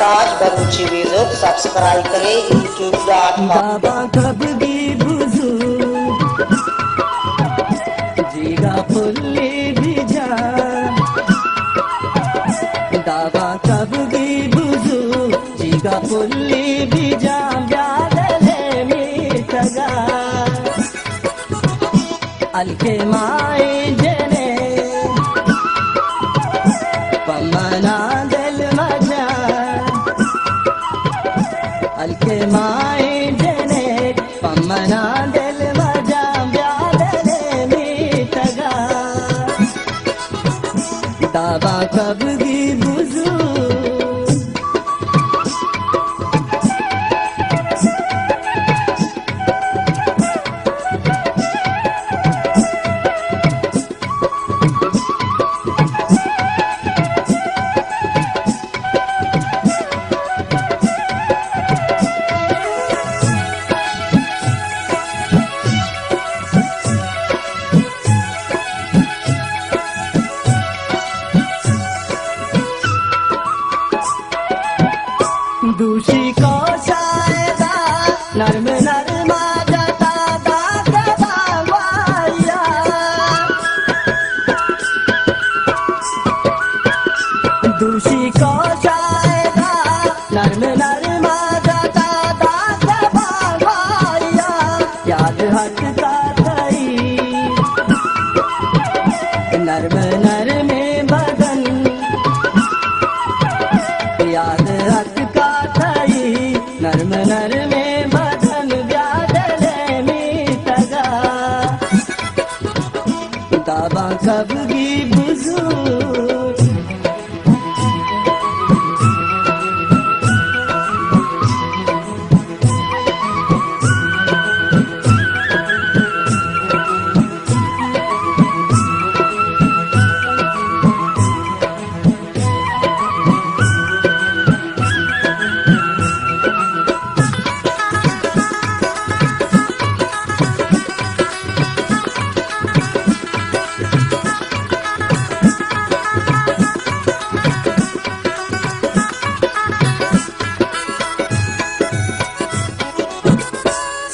साज Balochi video subscribe करें youtube.com। बाबा कब भी बुझू जीगा फुल्ली भी जा दावा कब भी बुझू जीगा फुल्ली भी जा ब्यादले मीठगा अलके माए जने पमना दिल मजा अलके माए जने पमना दिल मजा ब्यादले मीठगा दावा कब भी बुझू दूषी को शायदा नर्म नरमा जाता दाद बावाया दूषी को शायदा नर्म नरमा जाता दाद बावाया याद हटता थई नर्म नरमे बदन याद हटका नर्म नरमे बदन ब्यादले मीठगा दावा कब भी बुझू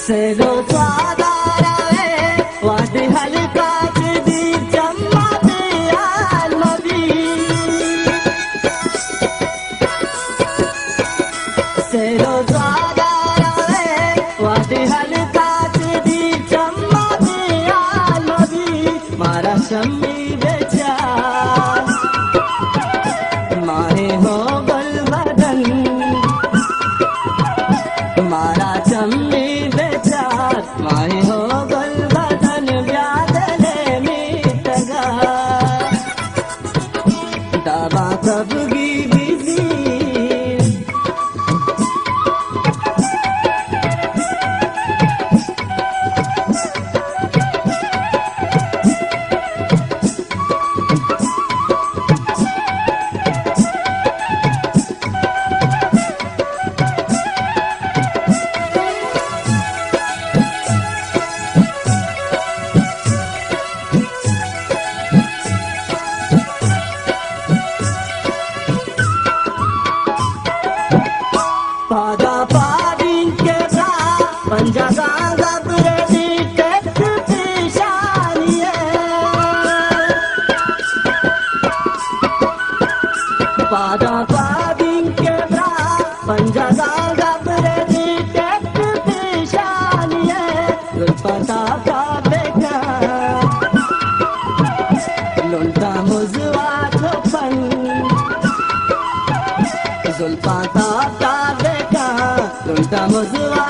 सेरो स्वादारा वाद हल्का दी जम्मा दिया नबी सेरो स्वादारा वाद हल्का दी जम्मा दिया नबी मारा शम्मी बेचा माहे हो गल बदन मारा चम्मी माए हो गल बदन ब्यादले मीठगा दावा कब भी बिजी पादा पादिन के सा पंजागा गबरे दी टेक पेशानिए पादा पादिन के सा पंजागा गबरे दी टेक पेशानिए गुलपता का बेटा लुंटा मुजवा चोपन जुल्फा का बेटा लुंटा मुजवा